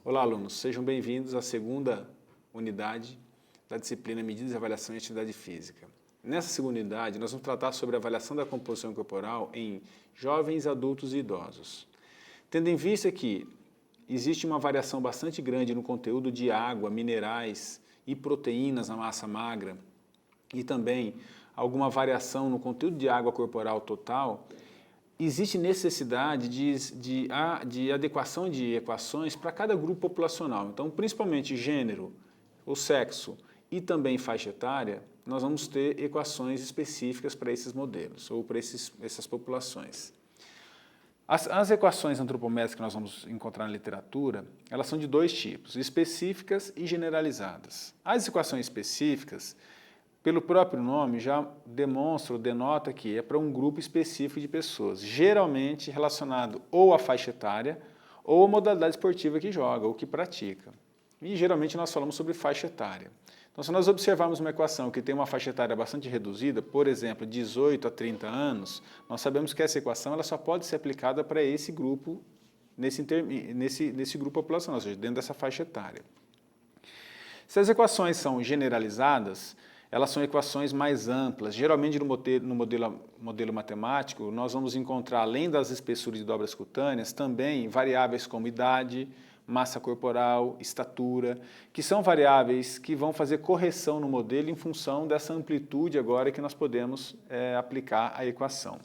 Olá, alunos, sejam bem-vindos à segunda unidade da disciplina Medidas, Avaliação e Atividade Física. Nessa segunda unidade, nós vamos tratar sobre a avaliação da composição corporal em jovens, adultos e idosos. Tendo em vista que existe uma variação bastante grande no conteúdo de água, minerais e proteínas na massa magra e também alguma variação no conteúdo de água corporal total, existe necessidade de adequação de equações para cada grupo populacional. Então, principalmente gênero, o sexo e também faixa etária, nós vamos ter equações específicas para esses modelos ou para essas populações. As equações antropométricas que nós vamos encontrar na literatura, elas são de dois tipos, específicas e generalizadas. As equações específicas, pelo próprio nome, já demonstra ou denota que é para um grupo específico de pessoas, geralmente relacionado ou à faixa etária ou à modalidade esportiva que joga ou que pratica. E geralmente nós falamos sobre faixa etária. Então, se nós observarmos uma equação que tem uma faixa etária bastante reduzida, por exemplo, 18 a 30 anos, nós sabemos que essa equação ela só pode ser aplicada para esse grupo, nesse grupo populacional, ou seja, dentro dessa faixa etária. Se as equações são generalizadas, elas são equações mais amplas. Geralmente, no modelo matemático, nós vamos encontrar, além das espessuras de dobras cutâneas, também variáveis como idade, massa corporal, estatura, que são variáveis que vão fazer correção no modelo em função dessa amplitude agora que nós podemos aplicar à equação.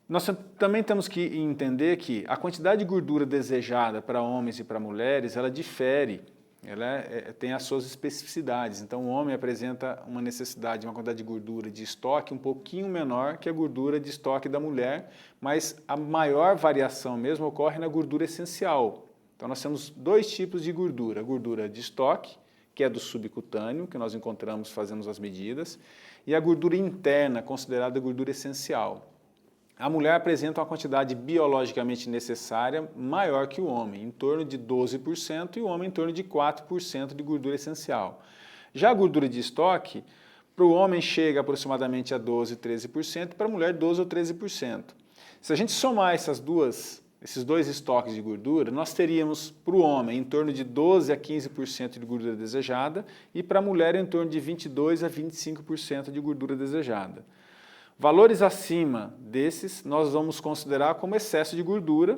Nós também temos que entender que a quantidade de gordura desejada para homens e para mulheres, ela difere. Ela tem as suas especificidades. Então, o homem apresenta uma necessidade de uma quantidade de gordura de estoque um pouquinho menor que a gordura de estoque da mulher, mas a maior variação mesmo ocorre na gordura essencial. Então, nós temos dois tipos de gordura. A gordura de estoque, que é do subcutâneo, que nós encontramos, fazemos as medidas, e a gordura interna, considerada gordura essencial. A mulher apresenta uma quantidade biologicamente necessária maior que o homem, em torno de 12%, e o homem em torno de 4% de gordura essencial. Já a gordura de estoque, para o homem chega aproximadamente a 12%, 13%, para a mulher 12% ou 13%. Se a gente somar esses dois estoques de gordura, nós teríamos para o homem em torno de 12% a 15% de gordura desejada e para a mulher em torno de 22% a 25% de gordura desejada. Valores acima desses nós vamos considerar como excesso de gordura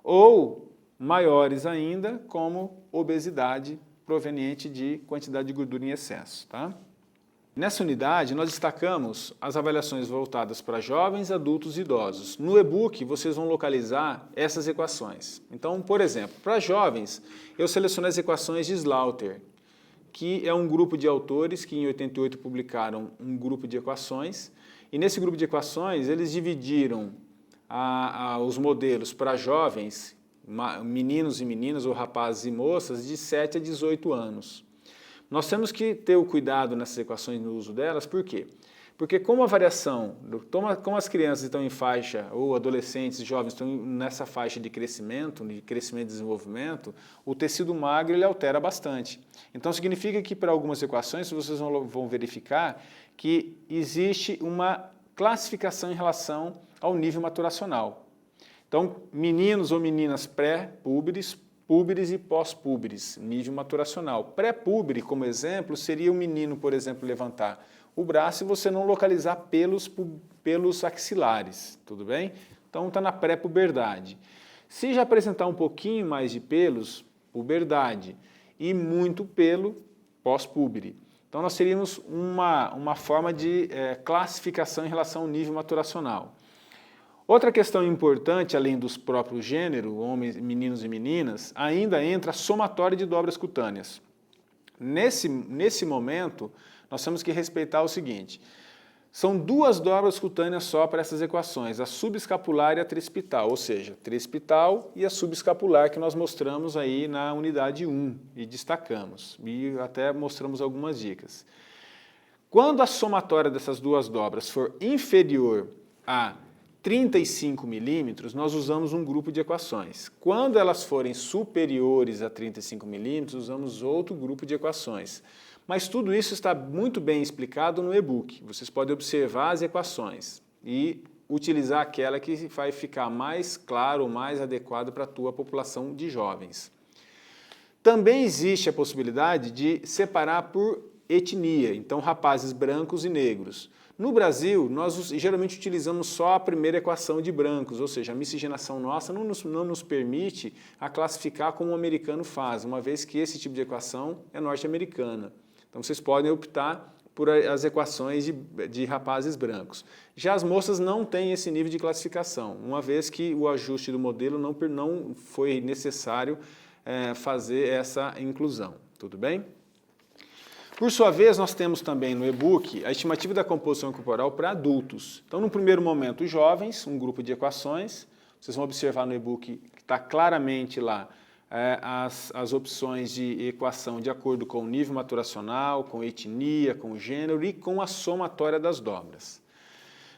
ou maiores ainda como obesidade proveniente de quantidade de gordura em excesso. Tá? Nessa unidade nós destacamos as avaliações voltadas para jovens, adultos e idosos. No e-book vocês vão localizar essas equações. Então, por exemplo, para jovens eu selecionei as equações de Slaughter, que é um grupo de autores que em 88 publicaram um grupo de equações. E nesse grupo de equações, eles dividiram os modelos para jovens, meninos e meninas, ou rapazes e moças, de 7 a 18 anos. Nós temos que ter o cuidado nessas equações no uso delas, por quê? Porque como a variação, como as crianças estão em faixa, ou adolescentes e jovens estão nessa faixa de crescimento e desenvolvimento, o tecido magro ele altera bastante. Então significa que para algumas equações, vocês vão verificar que existe uma classificação em relação ao nível maturacional. Então, meninos ou meninas pré-púberes, púberes e pós-púberes, nível maturacional. Pré-púbere, como exemplo, seria o menino, por exemplo, levantar o braço e você não localizar pelos axilares, tudo bem? Então, está na pré-puberdade. Se já apresentar um pouquinho mais de pelos, puberdade, e muito pelo, pós-púbere. Então, nós teríamos uma forma de classificação em relação ao nível maturacional. Outra questão importante, além dos próprios gêneros, homens, meninos e meninas, ainda entra a somatória de dobras cutâneas. Nesse momento, nós temos que respeitar o seguinte, são duas dobras cutâneas só para essas equações, a subescapular e a tricipital, ou seja, tricipital e a subescapular que nós mostramos aí na unidade 1 e destacamos, e até mostramos algumas dicas. Quando a somatória dessas duas dobras for inferior a 35 milímetros, nós usamos um grupo de equações. Quando elas forem superiores a 35 milímetros, usamos outro grupo de equações. Mas tudo isso está muito bem explicado no e-book. Vocês podem observar as equações e utilizar aquela que vai ficar mais claro, mais adequado para a tua população de jovens. Também existe a possibilidade de separar por etnia, então rapazes brancos e negros. No Brasil, nós geralmente utilizamos só a primeira equação de brancos, ou seja, a miscigenação nossa não nos permite a classificar como o americano faz, uma vez que esse tipo de equação é norte-americana. Então vocês podem optar por as equações de rapazes brancos. Já as moças não têm esse nível de classificação, uma vez que o ajuste do modelo não foi necessário fazer essa inclusão. Tudo bem? Por sua vez, nós temos também no e-book a estimativa da composição corporal para adultos. Então, no primeiro momento, os jovens, um grupo de equações. Vocês vão observar no e-book que está claramente lá as opções de equação de acordo com o nível maturacional, com etnia, com gênero e com a somatória das dobras.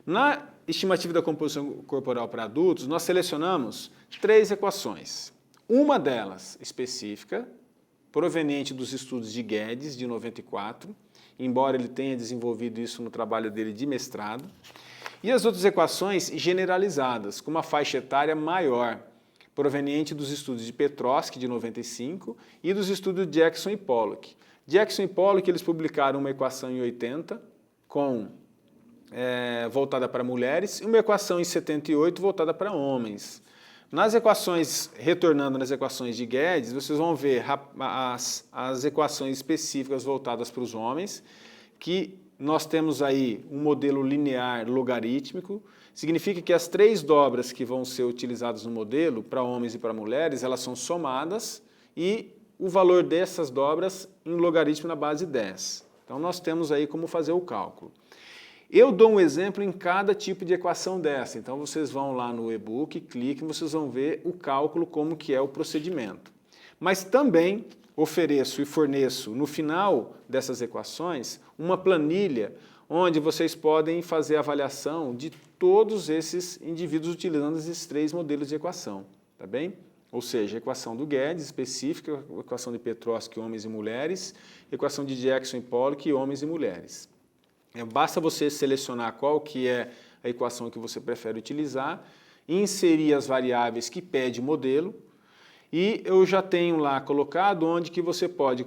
Na estimativa da composição corporal para adultos, nós selecionamos 3 equações. Uma delas específica, proveniente dos estudos de Guedes, de 94, embora ele tenha desenvolvido isso no trabalho dele de mestrado, e as outras equações generalizadas, com uma faixa etária maior, proveniente dos estudos de Petrosky, de 95, e dos estudos de Jackson e Pollock. Jackson e Pollock, eles publicaram uma equação em 80, voltada para mulheres, e uma equação em 78, voltada para homens. Nas equações, retornando nas equações de Guedes, vocês vão ver as equações específicas voltadas para os homens, que nós temos aí um modelo linear logarítmico, significa que as 3 dobras que vão ser utilizadas no modelo, para homens e para mulheres, elas são somadas e o valor dessas dobras em logaritmo na base 10. Então nós temos aí como fazer o cálculo. Eu dou um exemplo em cada tipo de equação dessa, então vocês vão lá no e-book, cliquem, vocês vão ver o cálculo, como que é o procedimento. Mas também ofereço e forneço no final dessas equações uma planilha onde vocês podem fazer a avaliação de todos esses indivíduos utilizando esses 3 modelos de equação, tá bem? Ou seja, a equação do Guedes específica, a equação de Petrosky, homens e mulheres, equação de Jackson e Pollock, homens e mulheres. Basta você selecionar qual que é a equação que você prefere utilizar, inserir as variáveis que pede o modelo, e eu já tenho lá colocado onde que você pode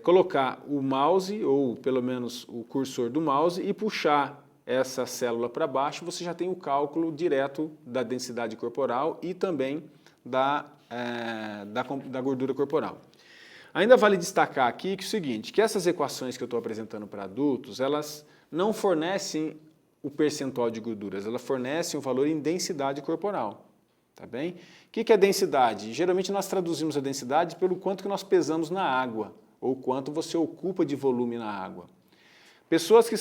colocar o mouse, ou pelo menos o cursor do mouse, e puxar essa célula para baixo, você já tem o cálculo direto da densidade corporal e também da gordura corporal. Ainda vale destacar aqui que é o seguinte, que essas equações que eu estou apresentando para adultos, elas não fornecem o percentual de gorduras, elas fornecem o valor em densidade corporal, tá bem? O que é densidade? Geralmente nós traduzimos a densidade pelo quanto que nós pesamos na água, ou quanto você ocupa de volume na água. Pessoas que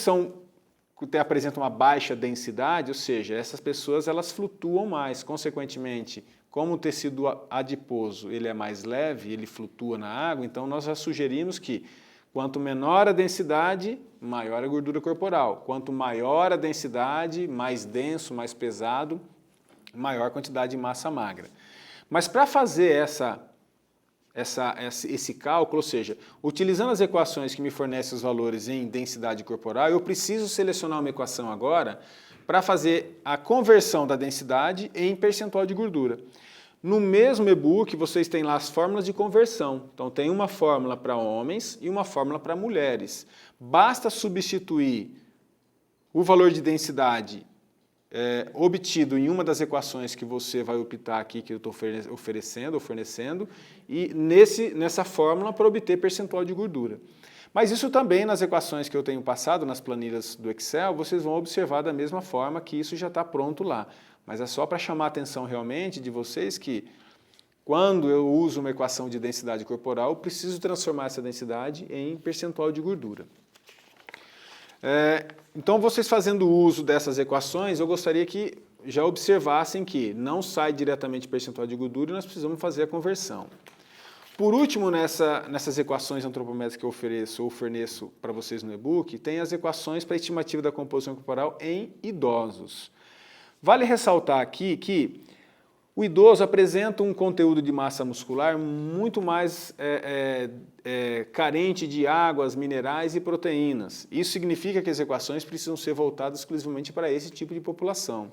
apresentam uma baixa densidade, ou seja, essas pessoas elas flutuam mais, consequentemente, como o tecido adiposo ele é mais leve, ele flutua na água, então nós já sugerimos que quanto menor a densidade, maior a gordura corporal. Quanto maior a densidade, mais denso, mais pesado, maior a quantidade de massa magra. Mas para fazer esse cálculo, ou seja, utilizando as equações que me fornecem os valores em densidade corporal, eu preciso selecionar uma equação agora para fazer a conversão da densidade em percentual de gordura. No mesmo e-book, vocês têm lá as fórmulas de conversão. Então, tem uma fórmula para homens e uma fórmula para mulheres. Basta substituir o valor de densidade obtido em uma das equações que você vai optar aqui, que eu estou fornecendo, e nessa fórmula para obter percentual de gordura. Mas isso também nas equações que eu tenho passado, nas planilhas do Excel, vocês vão observar da mesma forma que isso já está pronto lá. Mas é só para chamar a atenção realmente de vocês que, quando eu uso uma equação de densidade corporal, eu preciso transformar essa densidade em percentual de gordura. Então, vocês fazendo uso dessas equações, eu gostaria que já observassem que não sai diretamente percentual de gordura e nós precisamos fazer a conversão. Por último, nessas equações antropométricas que eu ofereço ou forneço para vocês no e-book, tem as equações para a estimativa da composição corporal em idosos. Vale ressaltar aqui que o idoso apresenta um conteúdo de massa muscular muito mais carente de águas, minerais e proteínas. Isso significa que as equações precisam ser voltadas exclusivamente para esse tipo de população.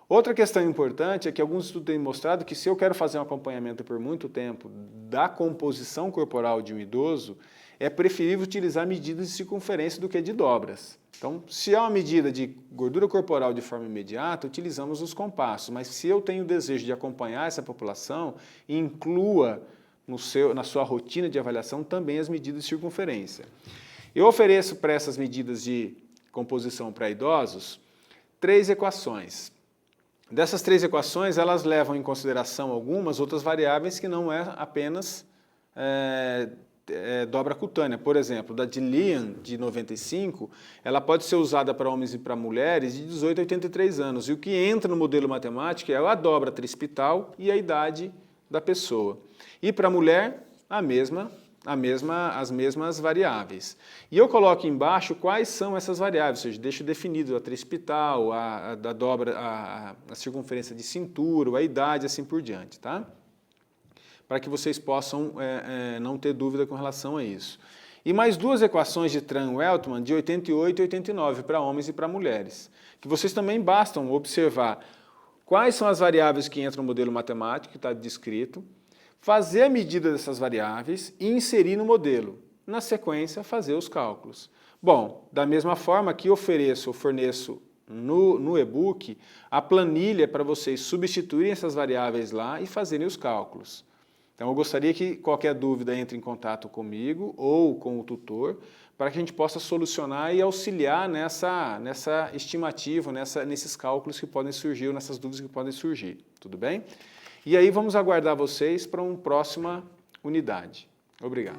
Outra questão importante é que alguns estudos têm mostrado que se eu quero fazer um acompanhamento por muito tempo da composição corporal de um idoso, é preferível utilizar medidas de circunferência do que de dobras. Então, se é uma medida de gordura corporal de forma imediata, utilizamos os compassos, mas se eu tenho o desejo de acompanhar essa população, inclua na sua rotina de avaliação também as medidas de circunferência. Eu ofereço para essas medidas de composição para idosos 3 equações. Dessas 3 equações, elas levam em consideração algumas outras variáveis que não é apenas dobra cutânea. Por exemplo, da de Lyon, de 95, ela pode ser usada para homens e para mulheres de 18 a 83 anos. E o que entra no modelo matemático é a dobra trispital e a idade da pessoa. E para a mulher, as mesmas variáveis. E eu coloco embaixo quais são essas variáveis, ou seja, deixo definido a trispital, a dobra, a circunferência de cintura, a idade, assim por diante, tá? Para que vocês possam não ter dúvida com relação a isso. E mais 2 equações de Tran-Weltman, de 88 e 89, para homens e para mulheres, que vocês também bastam observar quais são as variáveis que entram no modelo matemático, que está descrito, fazer a medida dessas variáveis e inserir no modelo. Na sequência, fazer os cálculos. Bom, da mesma forma que forneço no e-book a planilha para vocês substituírem essas variáveis lá e fazerem os cálculos. Então, eu gostaria que qualquer dúvida entre em contato comigo ou com o tutor para que a gente possa solucionar e auxiliar nessa estimativa, nesses cálculos que podem surgir, nessas dúvidas que podem surgir. Tudo bem? E aí vamos aguardar vocês para uma próxima unidade. Obrigado.